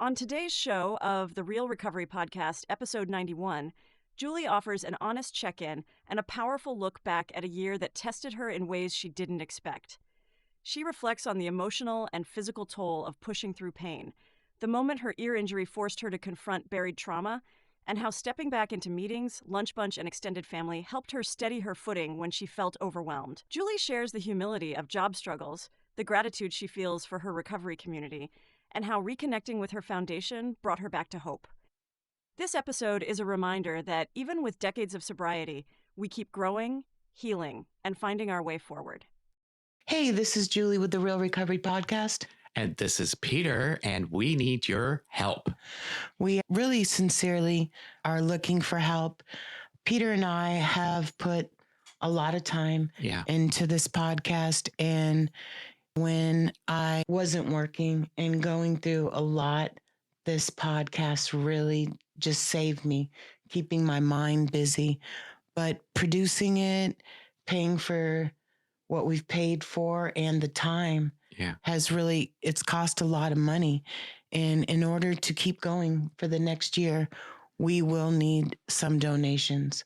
On today's show of the Real Recovery Podcast, episode 91, Julie offers an honest check-in and a powerful look back at a year that tested her in ways she didn't expect. She reflects on the emotional and physical toll of pushing through pain, the moment her ear injury forced her to confront buried trauma, and how stepping back into meetings, lunch bunch, and extended family helped her steady her footing when she felt overwhelmed. Julie shares the humility of job struggles, the gratitude she feels for her recovery community, and how reconnecting with her foundation brought her back to hope. This episode is a reminder that even with decades of sobriety, we keep growing, healing, and finding our way forward. Hey, this is Julie with the Real Recovery Podcast. And this is Peter, and we need your help. We really sincerely are looking for help. Peter and I have put a lot of time into this podcast, and when I wasn't working and going through a lot, this podcast really just saved me, keeping my mind busy. But producing it, paying for what we've paid for, and the time has really, it's cost a lot of money. And in order to keep going for the next year, we will need some donations.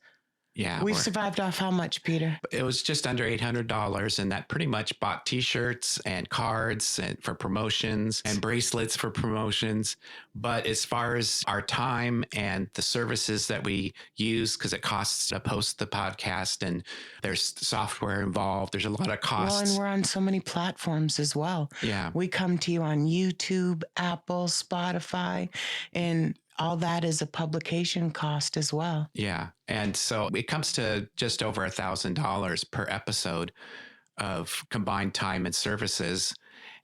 Yeah. We've survived off how much, Peter? It was just under $800, and that pretty much bought t-shirts and cards and for promotions and bracelets for promotions. But as far as our time and the services that we use, because it costs to post the podcast and there's software involved, there's a lot of costs. Well, and we're on so many platforms as well. Yeah. We come to you on YouTube, Apple, Spotify, and all that is a publication cost as well. Yeah. And so it comes to just over $1,000 per episode of combined time and services.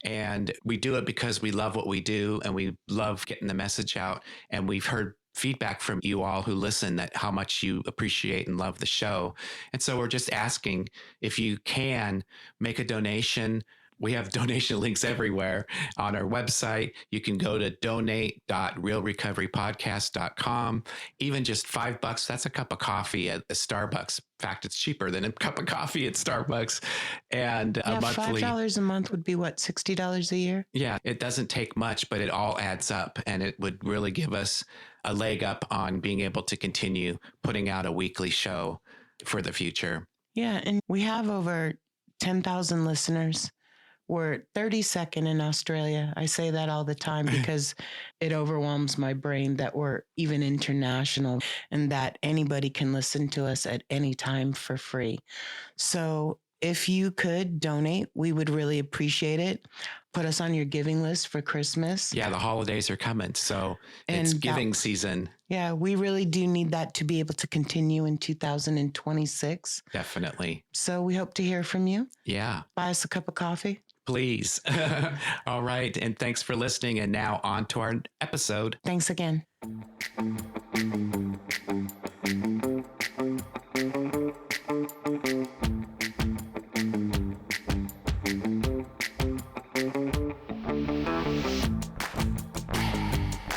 And we do it because we love what we do and we love getting the message out. And we've heard feedback from you all who listen that how much you appreciate and love the show. And so we're just asking if you can make a donation. We have donation links everywhere on our website. You can go to donate.realrecoverypodcast.com. Even just $5, that's a cup of coffee at Starbucks. In fact, it's cheaper than a cup of coffee at Starbucks. And a monthly $5 a month would be what, $60 a year? Yeah, it doesn't take much, but it all adds up, and it would really give us a leg up on being able to continue putting out a weekly show for the future. Yeah, and we have over 10,000 listeners. We're 32nd in Australia. I say that all the time because it overwhelms my brain that we're even international and that anybody can listen to us at any time for free. So if you could donate, we would really appreciate it. Put us on your giving list for Christmas. Yeah, the holidays are coming, so it's giving season. Yeah, we really do need that to be able to continue in 2026. Definitely. So we hope to hear from you. Yeah. Buy us a cup of coffee. Please. All right. And thanks for listening. And now on to our episode. Thanks again.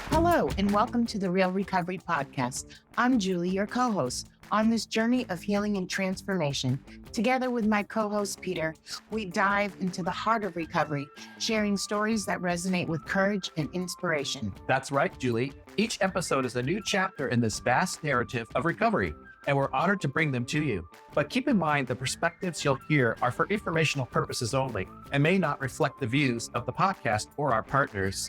Hello, and welcome to the Real Recovery Podcast. I'm Julie, your co-host. On this journey of healing and transformation, together with my co-host Peter, we dive into the heart of recovery, sharing stories that resonate with courage and inspiration. That's right, Julie. Each episode is a new chapter in this vast narrative of recovery, and we're honored to bring them to you. But keep in mind the perspectives you'll hear are for informational purposes only and may not reflect the views of the podcast or our partners.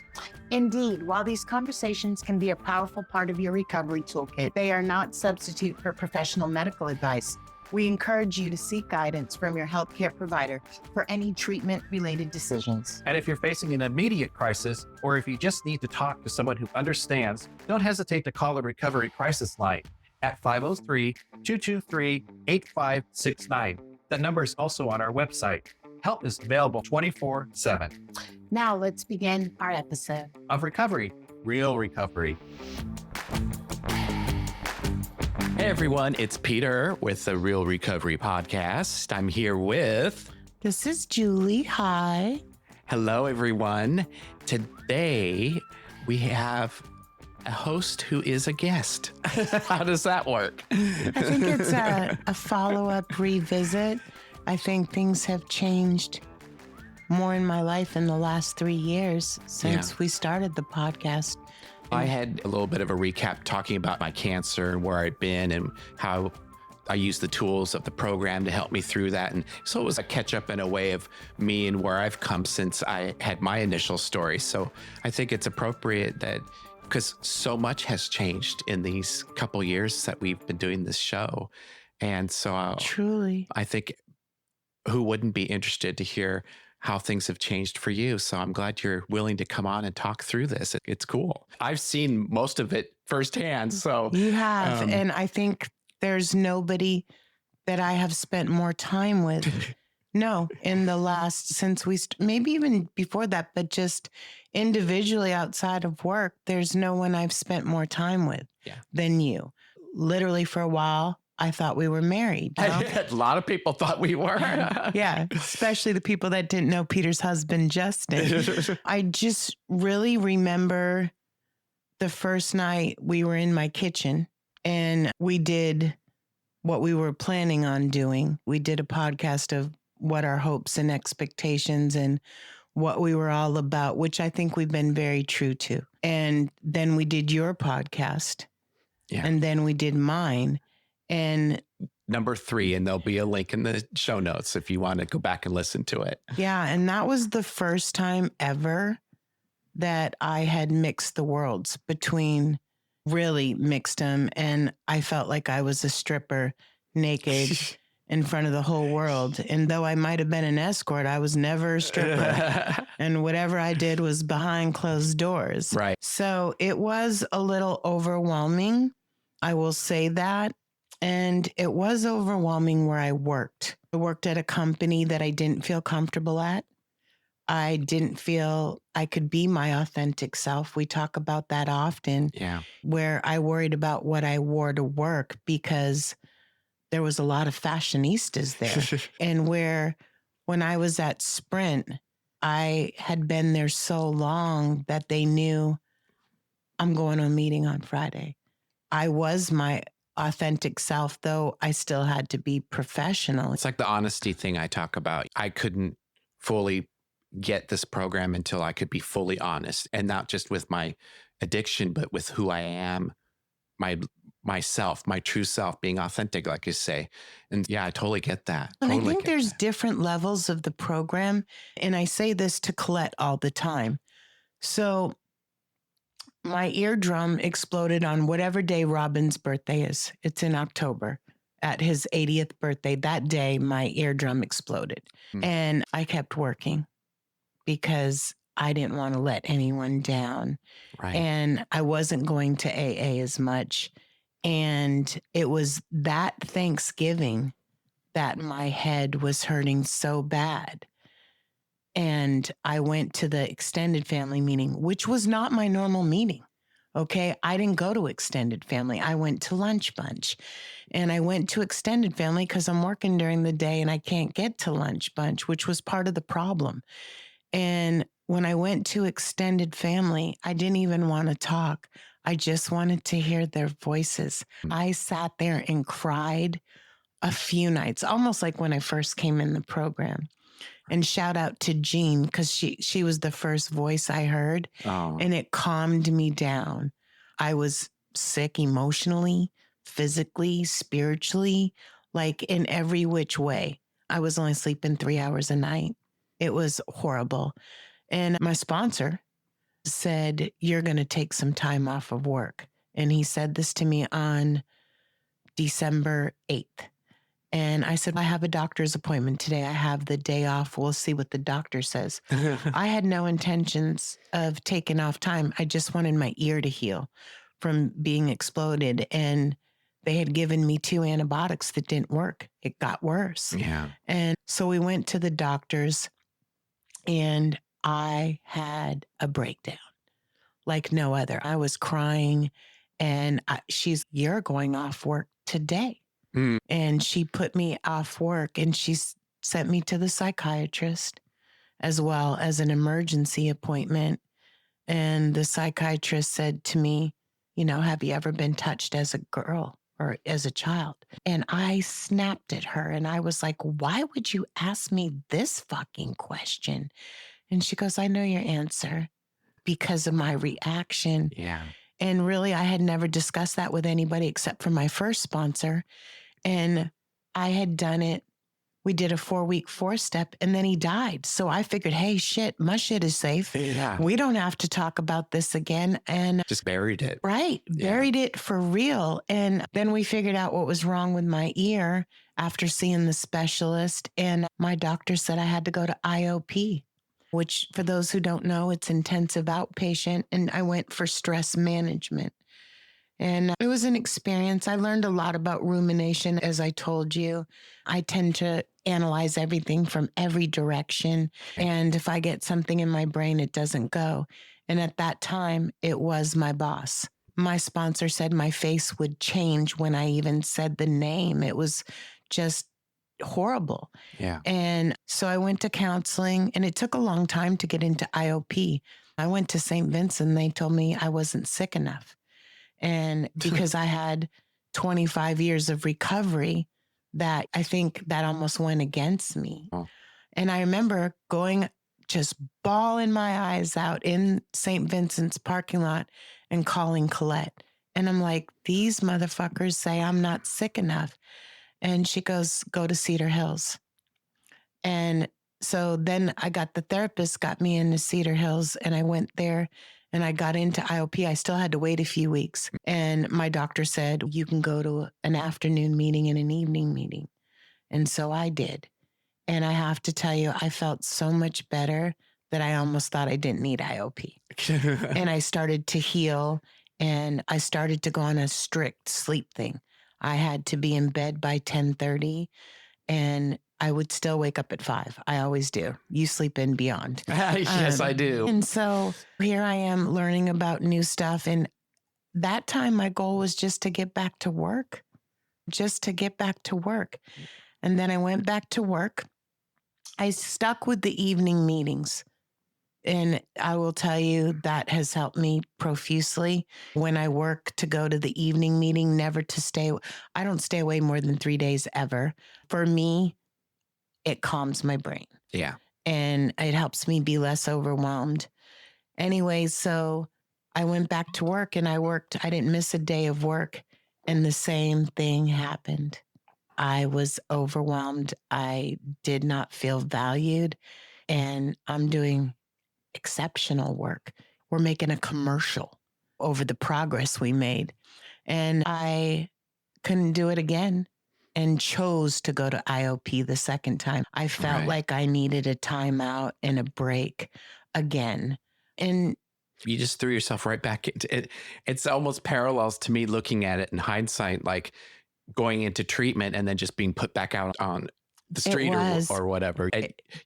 Indeed, while these conversations can be a powerful part of your recovery toolkit, they are not substitute for professional medical advice. We encourage you to seek guidance from your healthcare provider for any treatment-related decisions. And if you're facing an immediate crisis, or if you just need to talk to someone who understands, don't hesitate to call the Recovery Crisis Line at 503-223-8569. That number is also on our website. Help is available 24/7. Now let's begin our episode of Recovery, Real Recovery. Hey everyone, it's Peter with the Real Recovery Podcast. I'm here with... This is Julie. Hi. Hello everyone. Today we have a host who is a guest. How does that work? I think it's a follow-up revisit. I think things have changed more in my life in the last 3 years since we started the podcast. I had a little bit of a recap talking about my cancer and where I'd been and how I used the tools of the program to help me through that. And so it was a catch up in a way of me and where I've come since I had my initial story. So I think it's appropriate that because so much has changed in these couple years that we've been doing this show. And so Truly, I think who wouldn't be interested to hear how things have changed for you. So I'm glad you're willing to come on and talk through this. It's cool. I've seen most of it firsthand. So you have. And I think there's nobody that I have spent more time with. No, in the last, since maybe even before that, but just individually outside of work, there's no one I've spent more time with than you. Literally for a while, I thought we were married. You know? A lot of people thought we were. Yeah, especially the people that didn't know Peter's husband, Justin. I just really remember the first night we were in my kitchen and we did what we were planning on doing. We did a podcast of what our hopes and expectations and what we were all about, which I think we've been very true to. And then we did your podcast. Yeah. And then we did mine. And number 3, and there'll be a link in the show notes if you want to go back and listen to it. Yeah. And that was the first time ever that I had mixed the worlds really mixed them. And I felt like I was a stripper naked in front of the whole world. And though I might have been an escort, I was never a stripper. And whatever I did was behind closed doors. Right. So it was a little overwhelming. I will say that. And it was overwhelming where I worked. I worked at a company that I didn't feel comfortable at. I didn't feel I could be my authentic self. We talk about that often. Yeah. Where I worried about what I wore to work because there was a lot of fashionistas there. And when I was at Sprint, I had been there so long that they knew I'm going to a meeting on Friday. I was my authentic self, though I still had to be professional. It's like the honesty thing I talk about. I couldn't fully get this program until I could be fully honest, and not just with my addiction, but with who I am, myself, my true self, being authentic, like you say. And yeah, I totally get that. And totally I think there's different levels of the program. And I say this to Colette all the time. So my eardrum exploded on whatever day Robin's birthday is. It's in October. At his 80th birthday, that day, my eardrum exploded. And I kept working because I didn't want to let anyone down. Right. And I wasn't going to AA as much. And it was that Thanksgiving that my head was hurting so bad. And I went to the extended family meeting, which was not my normal meeting. Okay. I didn't go to extended family. I went to lunch bunch. And I went to extended family because I'm working during the day and I can't get to lunch bunch, which was part of the problem. And when I went to extended family, I didn't even want to talk. I just wanted to hear their voices. I sat there and cried a few nights, almost like when I first came in the program. And shout out to Jean, because she was the first voice I heard. Oh. And it calmed me down. I was sick emotionally, physically, spiritually, like in every which way. I was only sleeping 3 hours a night. It was horrible. And my sponsor said, you're going to take some time off of work. And he said this to me on December 8th. And I said, I have a doctor's appointment today. I have the day off. We'll see what the doctor says. I had no intentions of taking off time. I just wanted my ear to heal from being exploded. And they had given me 2 antibiotics that didn't work. It got worse. Yeah. And so we went to the doctors and I had a breakdown like no other. I was crying and you're going off work today. And she put me off work and she sent me to the psychiatrist as well as an emergency appointment. And the psychiatrist said to me, have you ever been touched as a girl or as a child. And I snapped at her and I was like, why would you ask me this fucking question? And she goes, I know your answer because of my reaction. Yeah. And really, I had never discussed that with anybody except for my first sponsor. And I had done it. We did a 4-week 4-step and then he died. So I figured, hey, shit, my shit is safe. Yeah. We don't have to talk about this again. And just buried it. Right. Yeah. Buried it for real. And then we figured out what was wrong with my ear after seeing the specialist. And my doctor said I had to go to IOP, which for those who don't know, it's intensive outpatient. And I went for stress management. And it was an experience. I learned a lot about rumination, as I told you. I tend to analyze everything from every direction. And if I get something in my brain, it doesn't go. And at that time, it was my boss. My sponsor said my face would change when I even said the name. It was just horrible. Yeah. And so I went to counseling, and it took a long time to get into IOP. I went to St. Vincent. They told me I wasn't sick enough. And because I had 25 years of recovery, that I think that almost went against me. Oh. And I remember going, just bawling my eyes out in St. Vincent's parking lot and calling Colette. And I'm like, these motherfuckers say I'm not sick enough. And she goes, go to Cedar Hills. And so then the therapist got me into Cedar Hills, and I went there. And I got into IOP. I still had to wait a few weeks. And my doctor said, you can go to an afternoon meeting and an evening meeting. And so I did. And I have to tell you, I felt so much better that I almost thought I didn't need IOP. And I started to heal, and I started to go on a strict sleep thing. I had to be in bed by 10:30, and I would still wake up at 5. I always do. You sleep in beyond. Yes, I do. And so here I am learning about new stuff. And that time my goal was just to get back to work, And then I went back to work. I stuck with the evening meetings. And I will tell you that has helped me profusely when I work to go to the evening meeting, never to stay. I don't stay away more than 3 days ever. For me, it calms my brain. Yeah. And it helps me be less overwhelmed. Anyway, so I went back to work and I worked. I didn't miss a day of work. And the same thing happened. I was overwhelmed. I did not feel valued. And I'm doing exceptional work. We're making a commercial over the progress we made. And I couldn't do it again. And chose to go to IOP the second time. I felt like I needed a timeout and a break again. And you just threw yourself right back into it. It's almost parallels to me looking at it in hindsight, like going into treatment and then just being put back out on the street or whatever.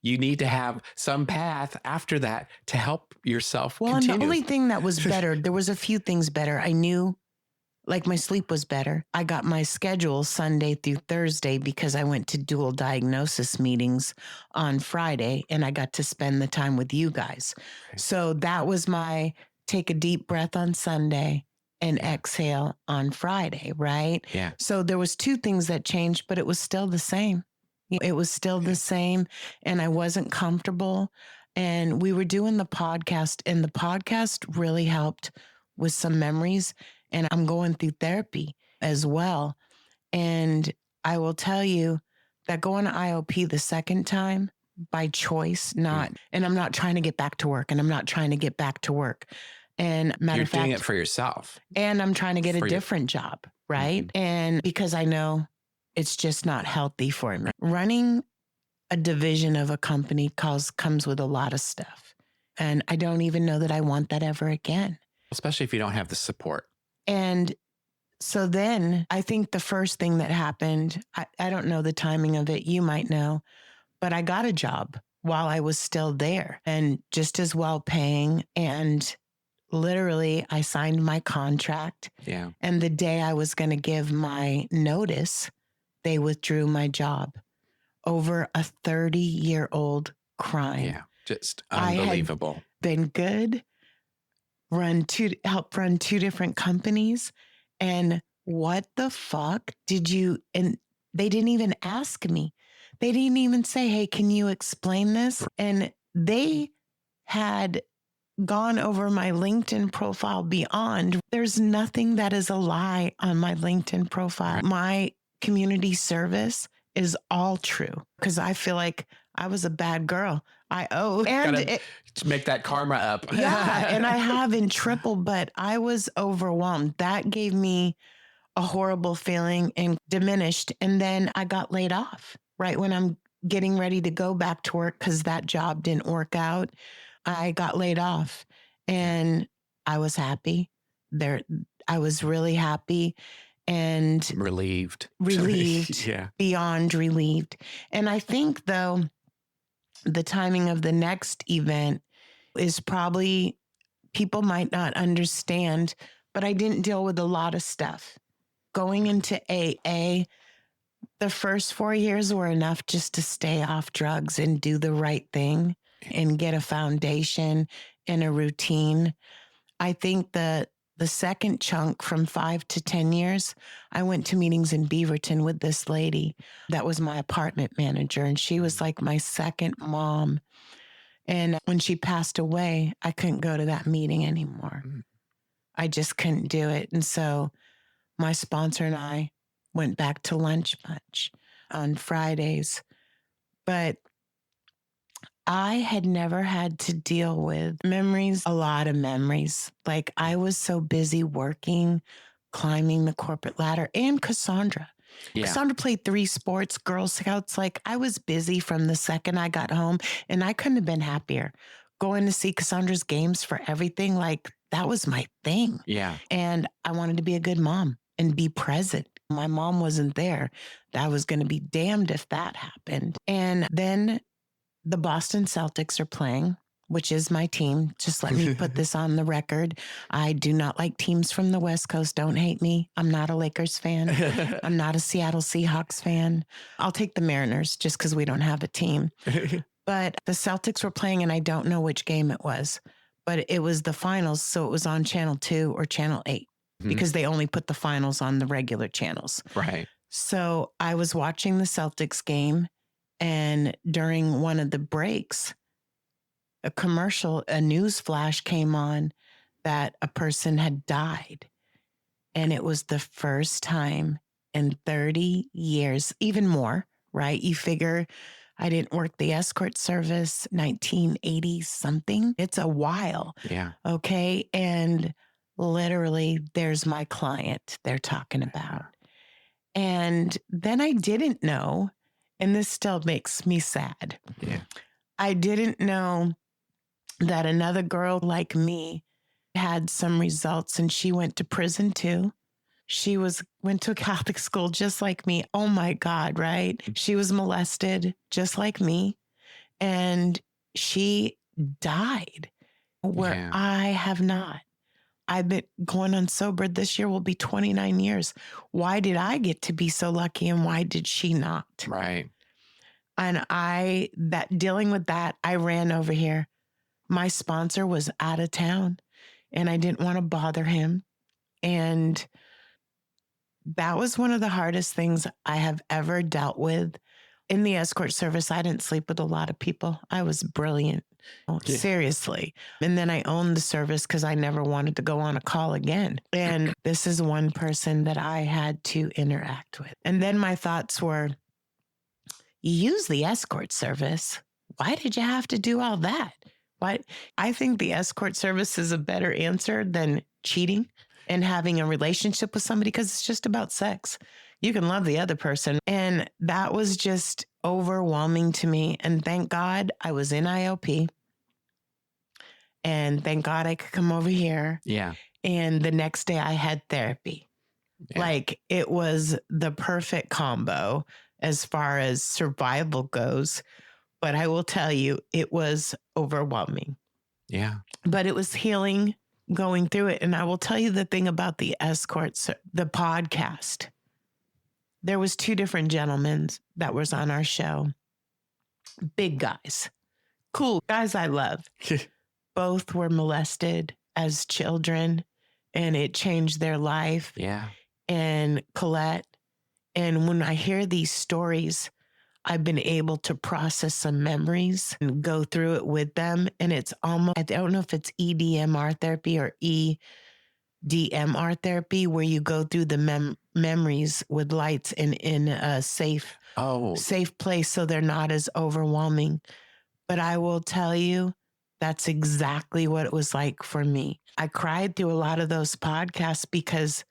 You need to have some path after that to help yourself continue. And the only thing that was better, there was a few things better. I knew, like, my sleep was better. I got my schedule Sunday through Thursday because I went to dual diagnosis meetings on Friday, and I got to spend the time with you guys. Okay. So that was my take a deep breath on Sunday and exhale on Friday, right? Yeah. So there was 2 things that changed, but it was still the same. It was still the same, and I wasn't comfortable. And we were doing the podcast, and the podcast really helped with some memories. And I'm going through therapy as well. And I will tell you that going to IOP the second time by choice, and I'm not trying to get back to work, and I'm not trying to get back to work. And matter of fact, you're doing it for yourself. And I'm trying to get a different job, right? Mm-hmm. And because I know it's just not healthy for me. Running a division of a company comes with a lot of stuff. And I don't even know that I want that ever again. Especially if you don't have the support. And so then I think the first thing that happened, I don't know the timing of it, you might know, but I got a job while I was still there and just as well paying. And literally I signed my contract. Yeah. And the day I was going to give my notice, they withdrew my job over a 30-year-old crime. Yeah. Just unbelievable. I had been good. Helped run 2 different companies. And what the fuck did you, and they didn't even ask me. They didn't even say, hey, can you explain this? And they had gone over my LinkedIn profile beyond. There's nothing that is a lie on my LinkedIn profile. My community service is all true because I feel like I was a bad girl. I owe. And to make that karma up. Yeah. And I have in triple, but I was overwhelmed. That gave me a horrible feeling and diminished. And then I got laid off right when I'm getting ready to go back to work because that job didn't work out. I got laid off and I was happy there. I was really happy and relieved, yeah, beyond relieved. And I think though, the timing of the next event is probably, people might not understand, but I didn't deal with a lot of stuff. Going into AA, the first 4 years were enough just to stay off drugs and do the right thing and get a foundation and a routine. I think the second chunk from 5 to 10 years, I went to meetings in Beaverton with this lady that was my apartment manager, and she was like my second mom. And when she passed away, I couldn't go to that meeting anymore. I just couldn't do it. And so my sponsor and I went back to lunch bunch on Fridays. But I had never had to deal with memories, a lot of memories. Like I was so busy working, climbing the corporate ladder, and Cassandra. Yeah. Cassandra played 3 sports, Girl Scouts. Like I was busy from the second I got home, and I couldn't have been happier. Going to see Cassandra's games for everything, like that was my thing. Yeah. And I wanted to be a good mom and be present. My mom wasn't there. I was going to be damned if that happened. And then the Boston Celtics are playing, which is my team. Just let me put this on the record. I do not like teams from the West Coast. Don't hate me. I'm not a Lakers fan. I'm not a Seattle Seahawks fan. I'll take the Mariners just because we don't have a team. But the Celtics were playing, and I don't know which game it was, but it was the finals. So it was on Channel 2 or Channel 8 because they only put the finals on the regular channels. Right. So I was watching the Celtics game, and during one of the breaks, a news flash came on that a person had died. And it was the first time in 30 years, even more, right? You figure I didn't work the escort service, 1980 something. It's a while. Yeah. Okay. And literally there's my client they're talking about. And then I didn't know, and this still makes me sad. Yeah. I didn't know that another girl like me had some results, and she went to prison too. She went to a Catholic school just like me. Oh my God, right? She was molested just like me, and she died where I have not. I've been going on sober. This year will be 29 years. Why did I get to be so lucky, and why did she not? Right. And dealing with that, I ran over here. My sponsor was out of town, and I didn't want to bother him. And that was one of the hardest things I have ever dealt with. In the escort service, I didn't sleep with a lot of people. I was brilliant. Seriously. And then I owned the service because I never wanted to go on a call again. And this is one person that I had to interact with. And then my thoughts were, you use the escort service. Why did you have to do all that? Why? I think the escort service is a better answer than cheating and having a relationship with somebody, because it's just about sex. You can love the other person. And that was just overwhelming to me. And thank God I was in IOP. And thank God I could come over here. Yeah. And the next day I had therapy. Yeah. Like it was the perfect combo as far as survival goes. But I will tell you, it was overwhelming. Yeah. But it was healing going through it. And I will tell you the thing about the escorts, the podcast. There was 2 different gentlemen that was on our show. Big guys. Cool guys I love. Both were molested as children, and it changed their life. Yeah. and Colette. And when I hear these stories, I've been able to process some memories and go through it with them. And it's almost, I don't know if it's EDMR therapy or EDMR therapy, where you go through the memories with lights and in a safe place so they're not as overwhelming. But I will tell you, that's exactly what it was like for me. I cried through a lot of those podcasts because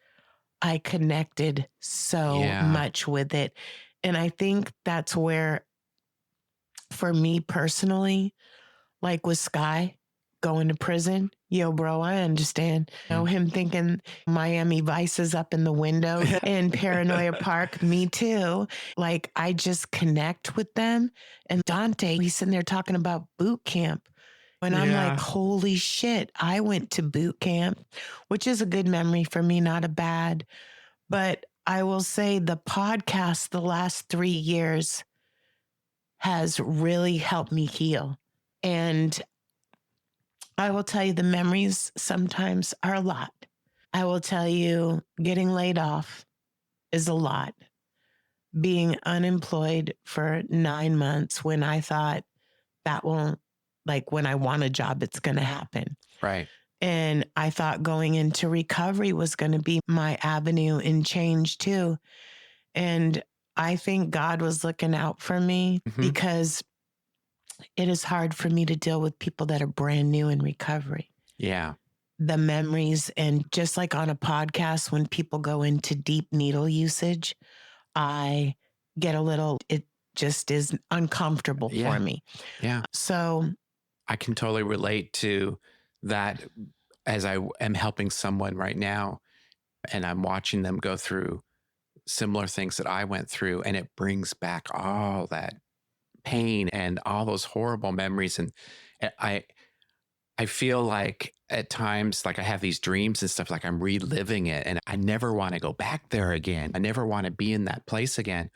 I connected so much with it. And I think that's where, for me personally, like with Sky going to prison, yo, bro, I understand. You know, him thinking Miami Vice is up in the window and Paranoia Park, me too. Like, I just connect with them. And Dante, he's sitting there talking about boot camp. And I'm like, holy shit, I went to boot camp, which is a good memory for me, not a bad. But I will say the podcast the last 3 years has really helped me heal. And I will tell you, the memories sometimes are a lot. I will tell you, getting laid off is a lot. Being unemployed for 9 months when I thought that won't, like, when I want a job, it's going to happen. Right. And I thought going into recovery was going to be my avenue in change too. And I think God was looking out for me because it is hard for me to deal with people that are brand new in recovery. Yeah. The memories, and just like on a podcast, when people go into deep needle usage, I get a little, it just is uncomfortable for me. Yeah. So I can totally relate to that, as I am helping someone right now and I'm watching them go through similar things that I went through, and it brings back all that pain and all those horrible memories. And I feel like at times, like I have these dreams and stuff, like I'm reliving it, and I never want to go back there again. I never want to be in that place again.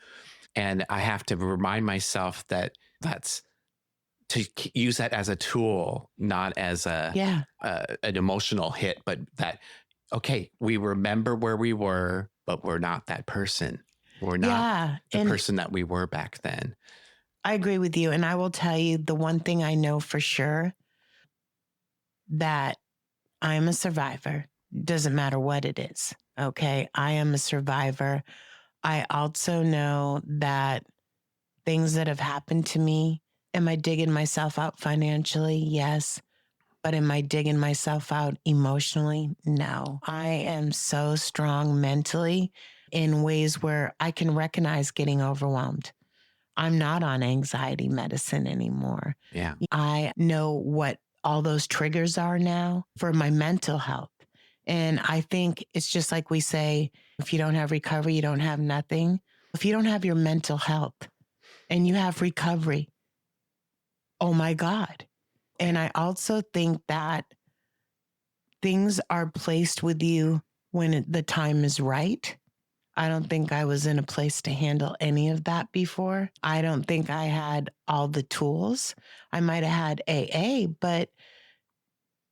And I have to remind myself that that's to use that as a tool, not as an emotional hit, but that, okay, we remember where we were, but we're not that person. We're not the person that we were back then. I agree with you. And I will tell you, the one thing I know for sure, that I'm a survivor. Doesn't matter what it is. Okay. I am a survivor. I also know that things that have happened to me, am I digging myself out financially? Yes. But am I digging myself out emotionally? No. I am so strong mentally in ways where I can recognize getting overwhelmed. I'm not on anxiety medicine anymore. Yeah. I know what all those triggers are now for my mental health. And I think it's just like we say, if you don't have recovery, you don't have nothing. If you don't have your mental health and you have recovery, oh my God. And I also think that things are placed with you when the time is right. I don't think I was in a place to handle any of that before. I don't think I had all the tools. I might have had AA, but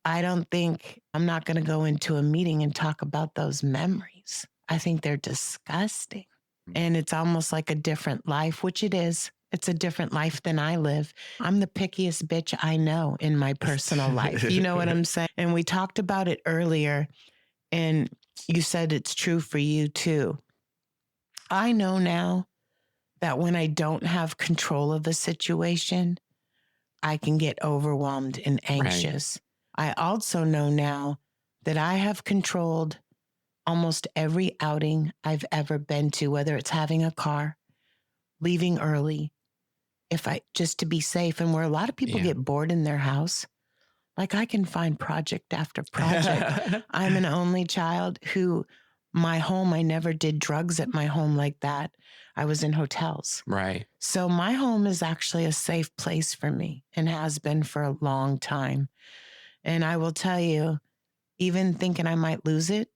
I don't think, I'm not going to go into a meeting and talk about those memories. I think they're disgusting. And it's almost like a different life, which it is. It's a different life than I live. I'm the pickiest bitch I know in my personal life. You know what I'm saying? And we talked about it earlier, and you said it's true for you too. I know now that when I don't have control of a situation, I can get overwhelmed and anxious. Right. I also know now that I have controlled almost every outing I've ever been to, whether it's having a car, leaving early, just to be safe. And where a lot of people get bored in their house, like I can find project after project. I'm an only child who, my home, I never did drugs at my home like that. I was in hotels. Right. So my home is actually a safe place for me and has been for a long time. And I will tell you, even thinking I might lose it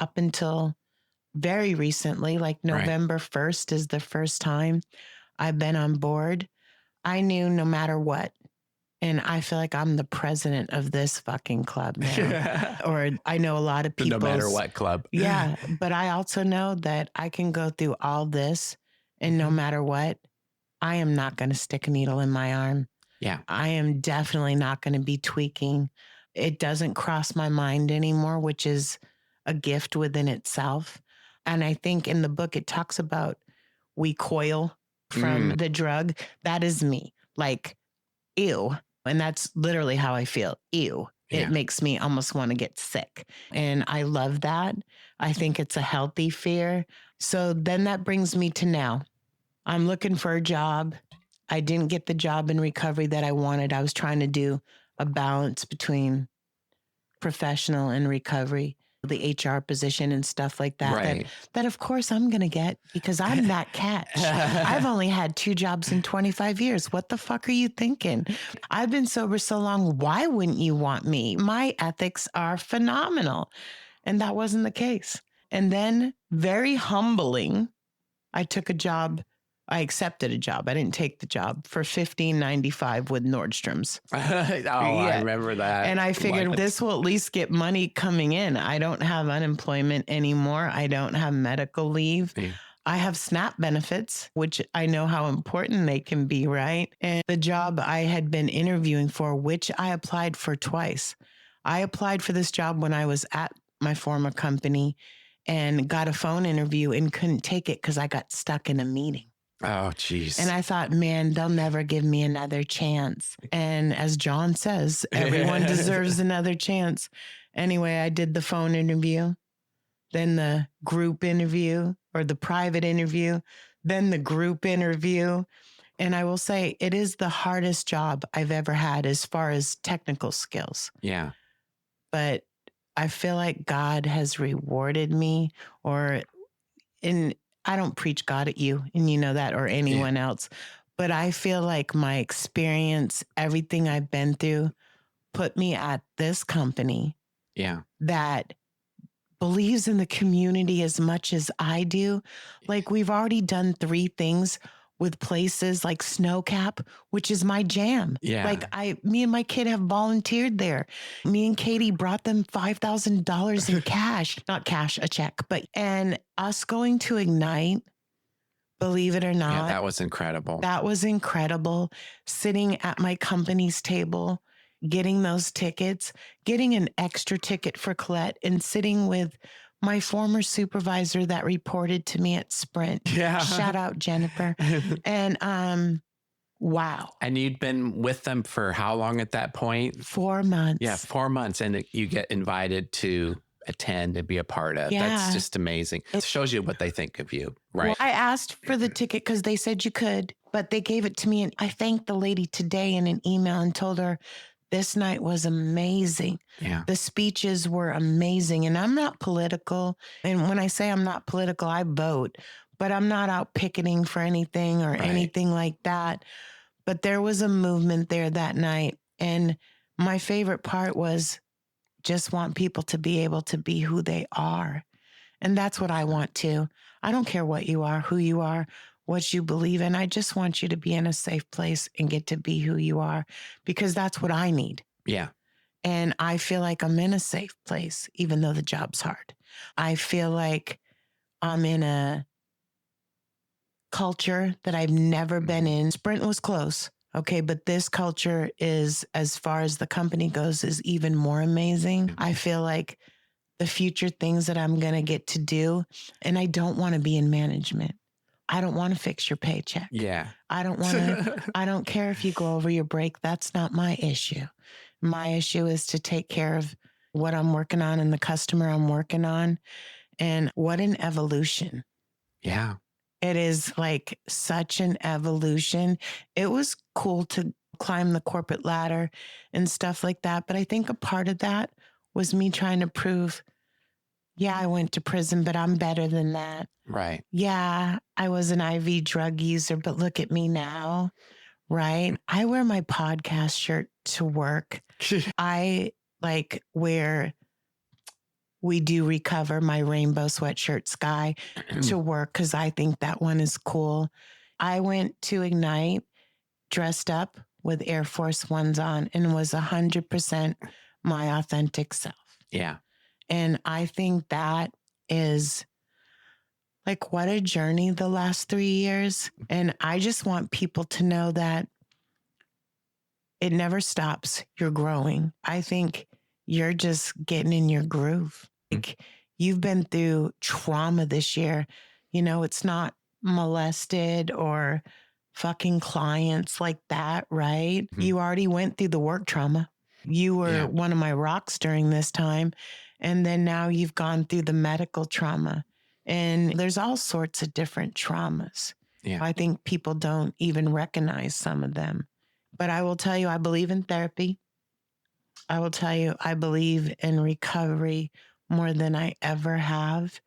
up until very recently, like November 1st is the first time I've been on board. I knew no matter what, And I feel like I'm the president of this fucking club now. Or I know a lot of people. No matter what club. Yeah. But I also know that I can go through all this and no matter what, I am not going to stick a needle in my arm. Yeah. I am definitely not going to be tweaking. It doesn't cross my mind anymore, which is a gift within itself. And I think in the book, it talks about we coil from the drug. That is me. Like, ew. And that's literally how I feel. Ew. It makes me almost want to get sick. And I love that. I think it's a healthy fear. So then that brings me to now. I'm looking for a job. I didn't get the job in recovery that I wanted. I was trying to do a balance between professional and recovery, the HR position and stuff like that. Right. That of course I'm going to get because I'm that catch. I've only had 2 jobs in 25 years. What the fuck are you thinking? I've been sober so long. Why wouldn't you want me? My ethics are phenomenal. And that wasn't the case. And then very humbling, I took a job. I accepted a job. I didn't take the job for $15.95 with Nordstrom's. I remember that. And I figured this will at least get money coming in. I don't have unemployment anymore. I don't have medical leave. Yeah. I have SNAP benefits, which I know how important they can be, right? And the job I had been interviewing for, which I applied for twice. I applied for this job when I was at my former company and got a phone interview and couldn't take it because I got stuck in a meeting. Oh, geez. And I thought, man, they'll never give me another chance. And as John says, everyone deserves another chance. Anyway, I did the phone interview, then the group interview or the private interview, then the group interview. And I will say it is the hardest job I've ever had as far as technical skills. Yeah. But I feel like God has rewarded me I don't preach God at you, and you know that, or anyone else. But I feel like my experience, everything I've been through, put me at this company that believes in the community as much as I do. Like, we've already done 3 things with places like SnowCap, which is my jam. Yeah. Like me and my kid have volunteered there. Me and Katie brought them $5,000 in cash, not cash, a check, and us going to Ignite, believe it or not. Yeah, that was incredible. That was incredible. Sitting at my company's table, getting those tickets, getting an extra ticket for Colette and sitting with my former supervisor that reported to me at Sprint. Yeah. Shout out, Jennifer. And wow. And you'd been with them for how long at that point? 4 months. Yeah, 4 months. And you get invited to attend and be a part of. Yeah. That's just amazing. It shows you what they think of you, right? Well, I asked for the ticket because they said you could, but they gave it to me. And I thanked the lady today in an email and told her, this night was amazing. Yeah. The speeches were amazing. And I'm not political. And when I say I'm not political, I vote, but I'm not out picketing for anything or anything like that. But there was a movement there that night. And my favorite part was just want people to be able to be who they are. And that's what I want to. I don't care what you are, who you are, what you believe in. I just want you to be in a safe place and get to be who you are, because that's what I need. Yeah. And I feel like I'm in a safe place, even though the job's hard. I feel like I'm in a culture that I've never been in. Sprint was close. Okay. But this culture is, as far as the company goes, is even more amazing. I feel like the future things that I'm going to get to do, and I don't want to be in management. I don't want to fix your paycheck. Yeah. I don't care if you go over your break. That's not my issue. My issue is to take care of what I'm working on and the customer I'm working on. And what an evolution. Yeah. It is like such an evolution. It was cool to climb the corporate ladder and stuff like that. But I think a part of that was me trying to prove, yeah, I went to prison, but I'm better than that. Right. Yeah, I was an IV drug user, but look at me now, right? I wear my podcast shirt to work. I like wear We Do Recover, my rainbow sweatshirt Sky, to work because I think that one is cool. I went to Ignite dressed up with Air Force Ones on and was 100% my authentic self. Yeah. And I think that is like, what a journey the last 3 years. And I just want people to know that it never stops. You're growing. I think you're just getting in your groove. Like, you've been through trauma this year. You know, it's not molested or fucking clients like that, right? Mm-hmm. You already went through the work trauma. You were one of my rocks during this time. And then now you've gone through the medical trauma. And there's all sorts of different traumas. Yeah. I think people don't even recognize some of them. But I will tell you, I believe in therapy. I will tell you, I believe in recovery more than I ever have.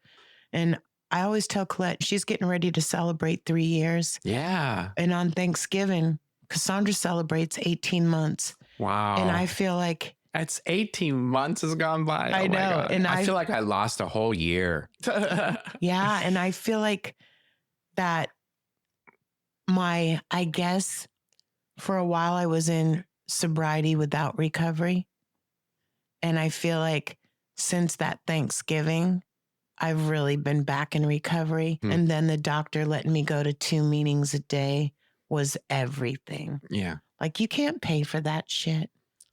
And I always tell Colette, she's getting ready to celebrate 3 years. Yeah. And on Thanksgiving, Cassandra celebrates 18 months. Wow. And I feel like it's 18 months has gone by. I know. And I feel like I lost a whole year. Yeah. And I feel like that I guess for a while I was in sobriety without recovery. And I feel like since that Thanksgiving, I've really been back in recovery. And then the doctor letting me go to 2 meetings a day was everything. Yeah. Like, you can't pay for that shit.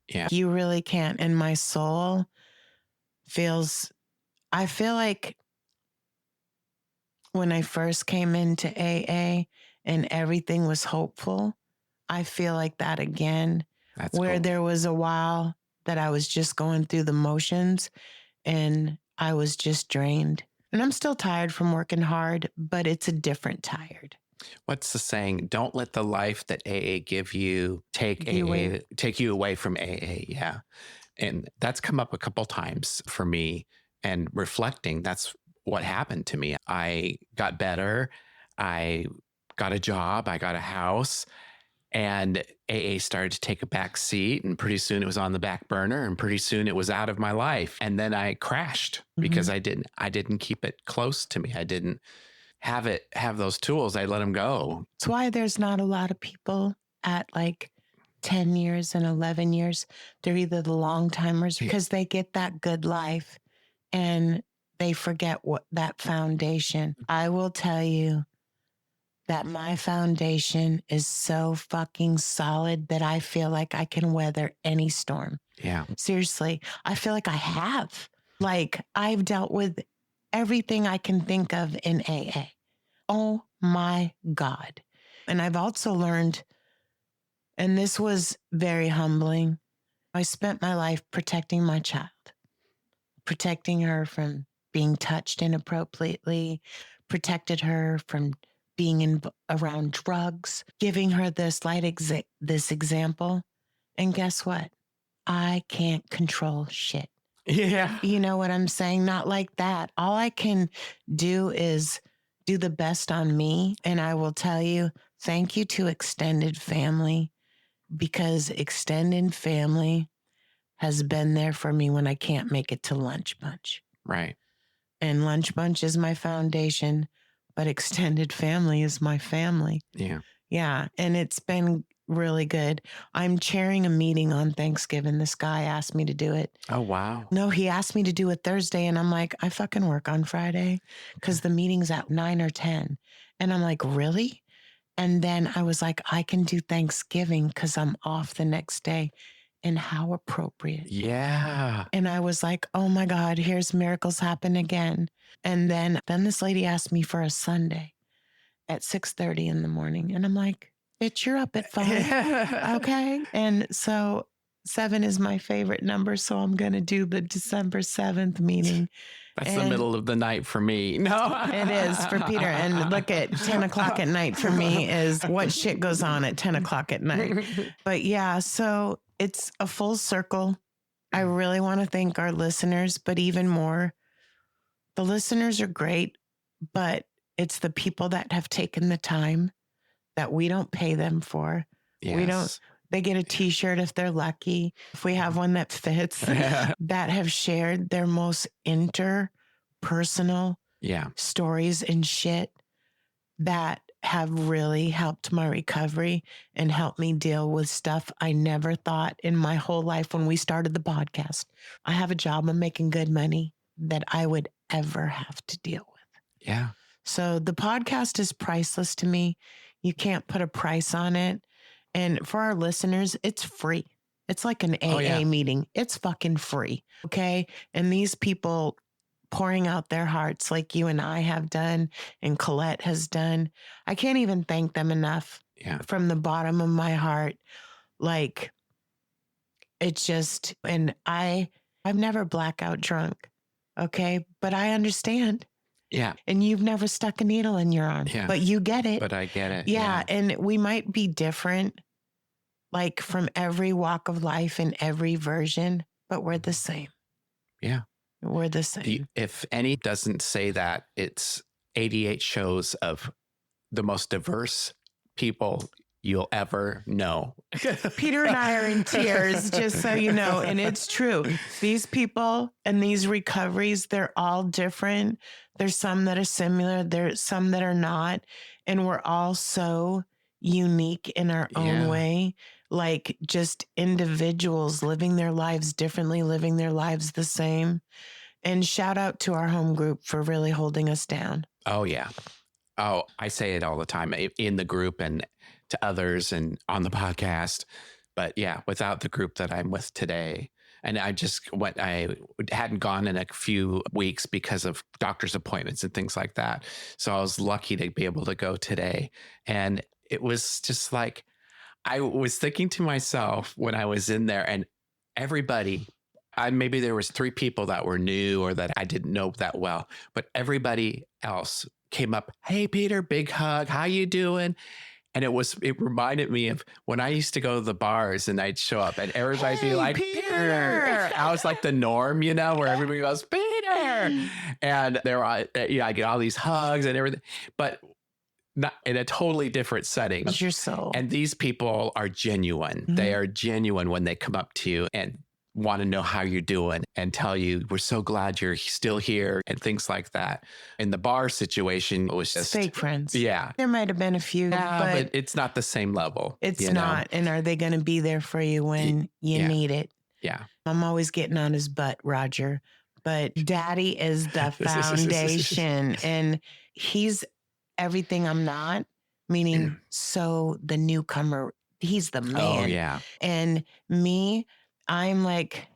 Yeah. You really can't. And my soul I feel like when I first came into AA and everything was hopeful, I feel like that again. That's where cool. There was a while that I was just going through the motions and I was just drained. And I'm still tired from working hard, but it's a different tired. What's the saying? Don't let the life that AA give you take you away from AA. Yeah. And that's come up a couple times for me, and reflecting, that's what happened to me. I got better. I got a job. I got a house, and AA started to take a back seat, and pretty soon it was on the back burner, and pretty soon it was out of my life. And then I crashed because I didn't keep it close to me. I didn't have those tools. I let them go. That's why there's not a lot of people at like 10 years and 11 years. They're either the long timers because they get that good life and they forget what that foundation. I will tell you that my foundation is so fucking solid that I feel like I can weather any storm. Yeah. Seriously, I feel like I have. Like, I've dealt with everything I can think of in AA. Oh my God. And I've also learned, and this was very humbling, I spent my life protecting my child, protecting her from being touched inappropriately, protected her from being around drugs, giving her this this example. And guess what? I can't control shit. Yeah. You know what I'm saying? Not like that. All I can do is do the best on me. And I will tell you, thank you to extended family, because extended family has been there for me when I can't make it to lunch bunch. Right. And lunch bunch is my foundation, but extended family is my family. Yeah. Yeah. And it's been really good. I'm chairing a meeting on Thanksgiving. This guy asked me to do it. Oh, wow. No, he asked me to do it Thursday. And I'm like, I fucking work on Friday because the meeting's at 9 or 10. And I'm like, really? And then I was like, I can do Thanksgiving because I'm off the next day. And how appropriate. Yeah. And I was like, oh my God, here's miracles happen again. And then this lady asked me for a Sunday at 6:30 in the morning. And I'm like, bitch, you're up at 5. Okay. And so 7 is my favorite number. So I'm going to do the December 7th meeting. That's the middle of the night for me. No, it is for Peter. And look, at 10 o'clock at night for me is what shit goes on at 10 o'clock at night. But yeah, so it's a full circle. I really want to thank our listeners, but even more, the listeners are great, but it's the people that have taken the time that we don't pay them for. Yes. They get a t-shirt if they're lucky. If we have one that fits, that have shared their most interpersonal stories and shit that have really helped my recovery and helped me deal with stuff I never thought in my whole life when we started the podcast. I have a job, I'm making good money, that I would ever have to deal with. Yeah. So the podcast is priceless to me. You can't put a price on it. And for our listeners, it's free. It's like an AA meeting. It's fucking free. Okay. And these people pouring out their hearts like you and I have done and Colette has done. I can't even thank them enough from the bottom of my heart. Like, it's just, and I've never blackout drunk. Okay. But I understand. Yeah. And you've never stuck a needle in your arm, but you get it. But I get it. Yeah. And we might be different, like from every walk of life and every version, but we're the same. Yeah. We're the same. If any doesn't say that, it's 88 shows of the most diverse people you'll ever know. Peter and I are in tears, just so you know. And it's true. These people and these recoveries, they're all different. There's some that are similar. There's some that are not. And we're all so unique in our own way. Like just individuals living their lives differently, living their lives the same. And shout out to our home group for really holding us down. Oh, yeah. Oh, I say it all the time in the group and to others and on the podcast. But yeah, without the group that I'm with today. And I hadn't gone in a few weeks because of doctor's appointments and things like that. So I was lucky to be able to go today. And it was just like, I was thinking to myself when I was in there, and everybody, maybe there was 3 people that were new or that I didn't know that well, but everybody else came up, "Hey, Peter, big hug. How you doing?" And it reminded me of when I used to go to the bars and I'd show up and everybody'd be like, "Peter." I was like the norm, where everybody goes, "Peter." And I get all these hugs and everything, but not in a totally different setting. It's your soul. And these people are genuine. Mm-hmm. They are genuine when they come up to you and want to know how you're doing and tell you, "We're so glad you're still here," and things like that. In the bar situation, it was just fake friends. Yeah. There might have been a few, but it's not the same level. It's not. And are they going to be there for you when you need it? Yeah. I'm always getting on his butt, Roger. But Daddy is the foundation and he's everything I'm not, meaning so the newcomer, he's the man. Oh, yeah. And me, I'm like,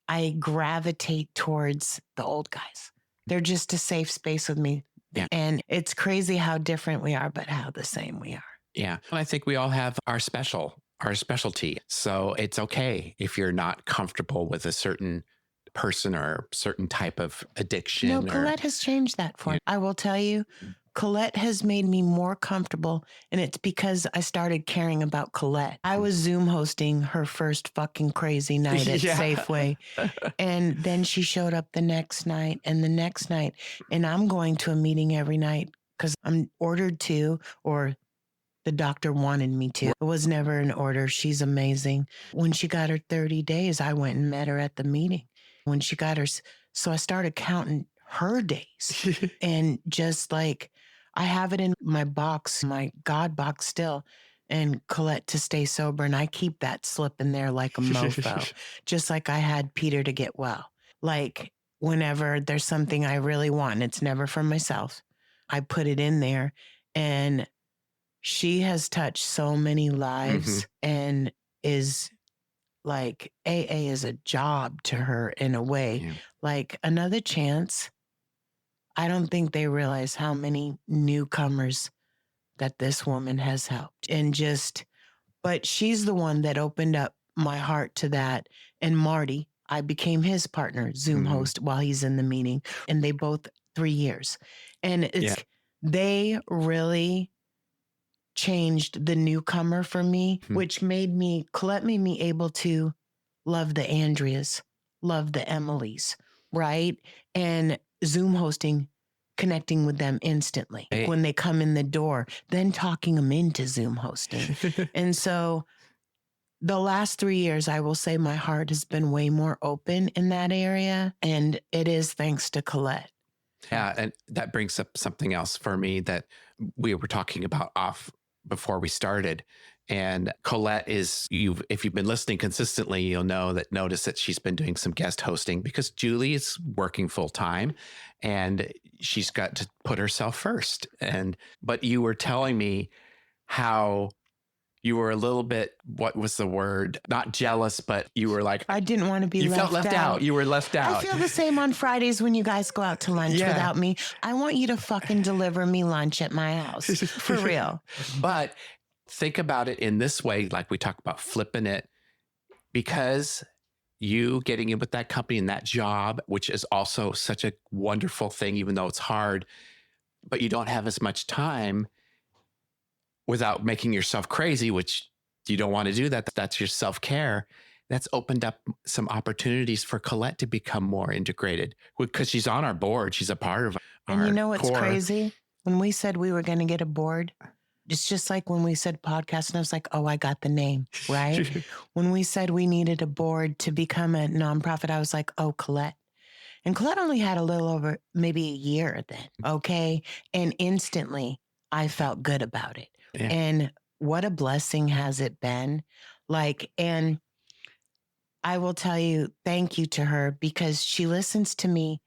I gravitate towards the old guys. They're just a safe space with me. Yeah. And it's crazy how different we are, but how the same we are. Yeah. And I think we all have our specialty. So it's okay if you're not comfortable with a certain person or certain type of addiction. No, Colette has changed that for me. I will tell you, Colette has made me more comfortable, and it's because I started caring about Colette. I was Zoom hosting her first fucking crazy night at Safeway, and then she showed up the next night and the next night, and I'm going to a meeting every night because I'm ordered to, or the doctor wanted me to. It was never an order. She's amazing. When she got her 30 days, I went and met her at the meeting. When she got her, so I started counting her days and just like, I have it in my box, my God box still, and Colette to stay sober. And I keep that slip in there like a mofo, just like I had Peter to get well. Like whenever there's something I really want, and it's never for myself, I put it in there. And she has touched so many lives and is like, AA is a job to her in a way. Yeah. Like another chance. I don't think they realize how many newcomers that this woman has helped. And but she's the one that opened up my heart to that. And Marty, I became his partner, Zoom host while he's in the meeting. And they both 3 years. And they really changed the newcomer for me, which Colette made me able to love the Andreas, love the Emilys, right? And Zoom hosting, connecting with them instantly when they come in the door, then talking them into Zoom hosting. And so the last 3 years, I will say my heart has been way more open in that area. And it is thanks to Colette. Yeah. And that brings up something else for me that we were talking about off before we started. And Colette if you've been listening consistently, you'll notice that she's been doing some guest hosting because Julie is working full time and she's got to put herself first. But you were telling me how you were a little bit, what was the word? Not jealous, but you were like, I didn't want to be you left felt left out. You were left out. I feel the same on Fridays when you guys go out to lunch without me. I want you to fucking deliver me lunch at my house. For real. But think about it in this way, like we talk about flipping it, because you getting in with that company and that job, which is also such a wonderful thing, even though it's hard, but you don't have as much time without making yourself crazy, which you don't want to do that. That's your self-care. That's opened up some opportunities for Colette to become more integrated because she's on our board. She's a part of our And you know what's core. crazy? When we said we were going to get a board, it's just like when we said podcast and I was like, oh, I got the name, right? When we said we needed a board to become a nonprofit, I was like, oh, Colette. And Colette only had a little over maybe a year then. Okay. And instantly I felt good about it. Yeah. And what a blessing has it been. And I will tell you, thank you to her because she listens to me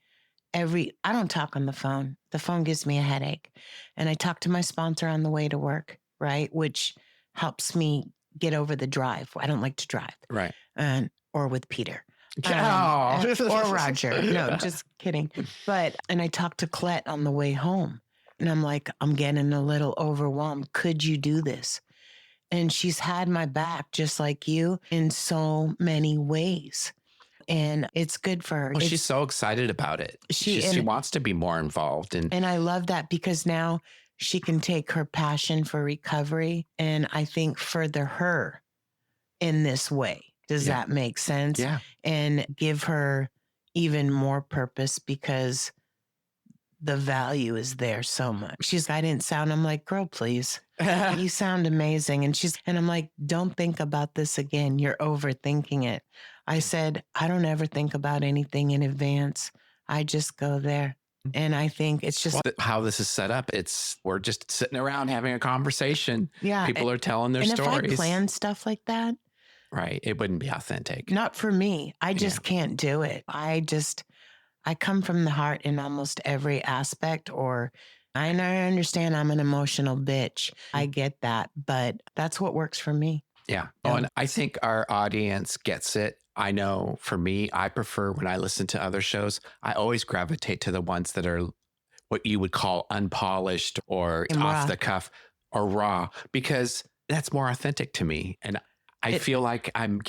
I don't talk on the phone. The phone gives me a headache. And I talk to my sponsor on the way to work, right? Which helps me get over the drive. I don't like to drive. Right. Or with Peter. Or Roger. No, just kidding. And I talk to Colette on the way home. And I'm like, I'm getting a little overwhelmed. Could you do this? And she's had my back just like you in so many ways. And it's good for her. Well, she's so excited about it. She wants to be more involved. And I love that because now she can take her passion for recovery and I think further her in this way. Does that make sense? Yeah. And give her even more purpose because the value is there so much. She's like, I didn't sound. I'm like, girl, please. You sound amazing. And I'm like, don't think about this again. You're overthinking it. I said, I don't ever think about anything in advance. I just go there. And I think it's just how this is set up. We're just sitting around having a conversation. Yeah. People are telling their stories. And if I planned stuff like that. Right. It wouldn't be authentic. Not for me. I just can't do it. I come from the heart in almost every aspect, I understand I'm an emotional bitch. I get that, but that's what works for me. Yeah. Oh, and I think our audience gets it. I know for me, I prefer when I listen to other shows, I always gravitate to the ones that are what you would call unpolished or off the cuff or raw, because that's more authentic to me. And I feel like I'm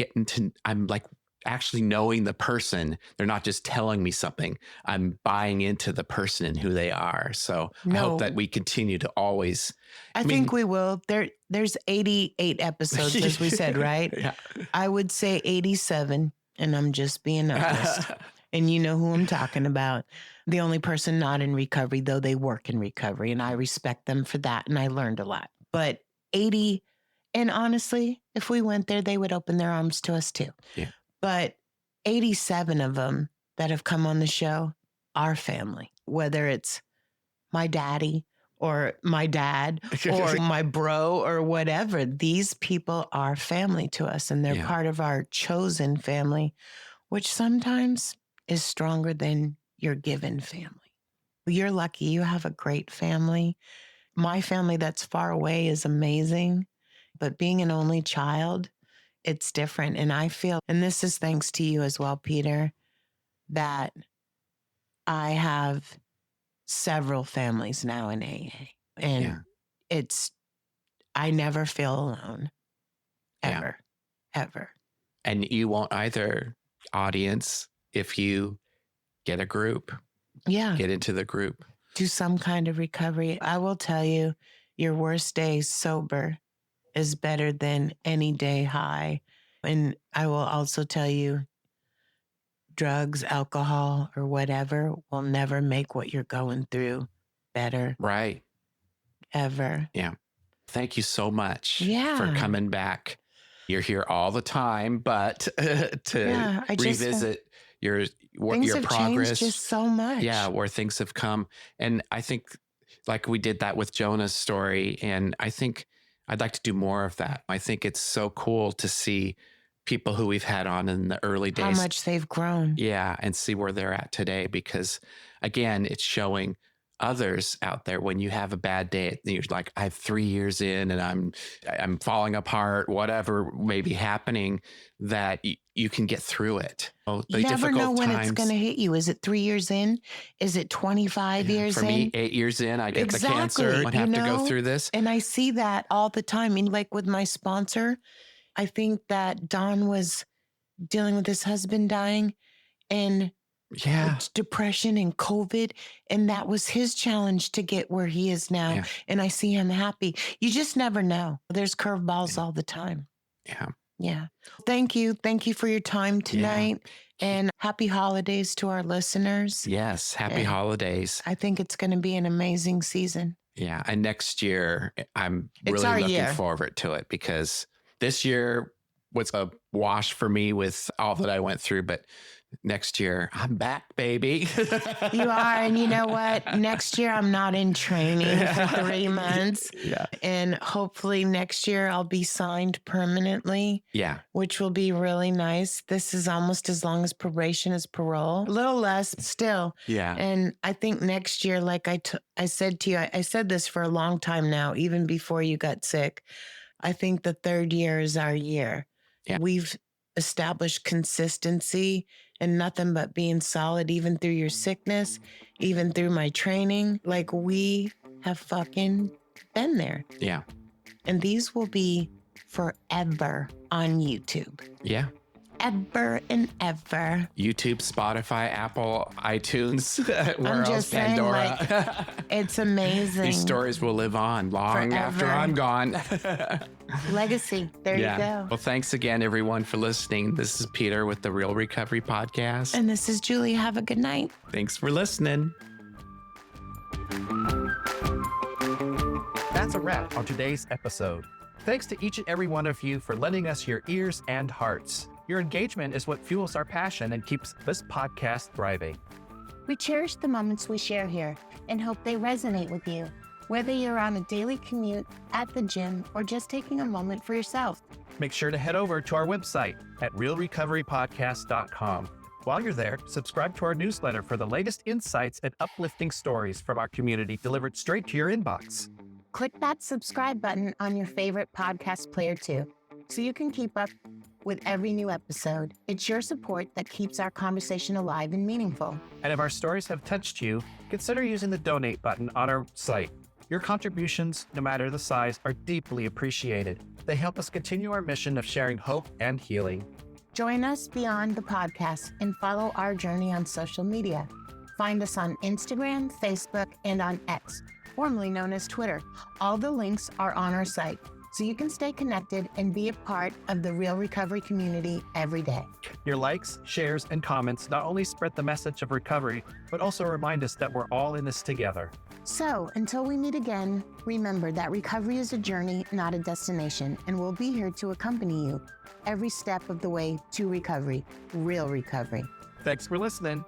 like actually knowing the person. They're not just telling me something. I'm buying into the person and who they are. So I hope that we continue to always. I think we will. There's 88 episodes, as we said, right? Yeah. I would say 87, and I'm just being honest. And you know who I'm talking about. The only person not in recovery, though they work in recovery, and I respect them for that, and I learned a lot. But 80, and honestly, if we went there, they would open their arms to us too. Yeah. But 87 of them that have come on the show are family, whether it's my daddy or my dad or my bro or whatever. These people are family to us and they're part of our chosen family, which sometimes is stronger than your given family. You're lucky. You have a great family. My family that's far away is amazing, but being an only child, it's different. And I feel, and this is thanks to you as well, Peter, that I have several families now in AA. And I never feel alone. Ever. And you won't either, audience, if you get a group. Yeah. Get into the group. Do some kind of recovery. I will tell you, your worst day sober is better than any day high. And I will also tell you, drugs, alcohol, or whatever will never make what you're going through better. Right. Ever. Yeah. Thank you so much for coming back. You're here all the time, but to revisit your Things have progress. changed just so much. Yeah, where things have come. And I think like we did that with Jonah's story. And I think I'd like to do more of that. I think it's so cool to see people who we've had on in the early days. How much they've grown. Yeah. And see where they're at today. Because again, it's showing others out there when you have a bad day, you're like, I have 3 years in and I'm falling apart, whatever may be happening, that you can get through it. You never know when it's going to hit you. Is it 3 years in? Is it 25 years in? For me, 8 years in, I get the cancer and have to go through this. And I see that all the time. And like with my sponsor, I think that Don was dealing with his husband dying and depression and COVID. And that was his challenge to get where he is now. Yeah. And I see him happy. You just never know. There's curveballs all the time. Yeah. Yeah. Thank you. Thank you for your time tonight. Yeah. And happy holidays to our listeners. Yes. Happy holidays. I think it's going to be an amazing season. Yeah. And next year, I'm really looking forward to it, because this year was a wash for me with all that I went through. But next year, I'm back, baby. You are. And you know what? Next year, I'm not in training for 3 months. Yeah. And hopefully next year, I'll be signed permanently. Yeah. Which will be really nice. This is almost as long as probation as parole. A little less, but still. Yeah. And I think next year, like I said to you, I said this for a long time now, even before you got sick. I think the 3rd year is our year. Yeah. We've established consistency and nothing but being solid, even through your sickness, even through my training. Like, we have fucking been there. Yeah. And these will be forever on YouTube. Yeah. Ever and ever. YouTube, Spotify, Apple, iTunes, where I'm else? just saying, Pandora. like, it's amazing. These stories will live on long Forever. after I'm gone. Legacy. There you go. Well, thanks again, everyone, for listening. This is Peter with the Real Recovery Podcast. And this is Julie. Have a good night. Thanks for listening. That's a wrap on today's episode. Thanks to each and every one of you for lending us your ears and hearts. Your engagement is what fuels our passion and keeps this podcast thriving. We cherish the moments we share here and hope they resonate with you, whether you're on a daily commute, at the gym, or just taking a moment for yourself. Make sure to head over to our website at realrecoverypodcast.com. While you're there, subscribe to our newsletter for the latest insights and uplifting stories from our community delivered straight to your inbox. Click that subscribe button on your favorite podcast player too, so you can keep up with every new episode. It's your support that keeps our conversation alive and meaningful. And if our stories have touched you, consider using the donate button on our site. Your contributions, no matter the size, are deeply appreciated. They help us continue our mission of sharing hope and healing. Join us beyond the podcast and follow our journey on social media. Find us on Instagram, Facebook, and on X, formerly known as Twitter. All the links are on our site, so you can stay connected and be a part of the Real Recovery community every day. Your likes, shares, and comments not only spread the message of recovery, but also remind us that we're all in this together. So, until we meet again, remember that recovery is a journey, not a destination, and we'll be here to accompany you every step of the way to recovery, real recovery. Thanks for listening.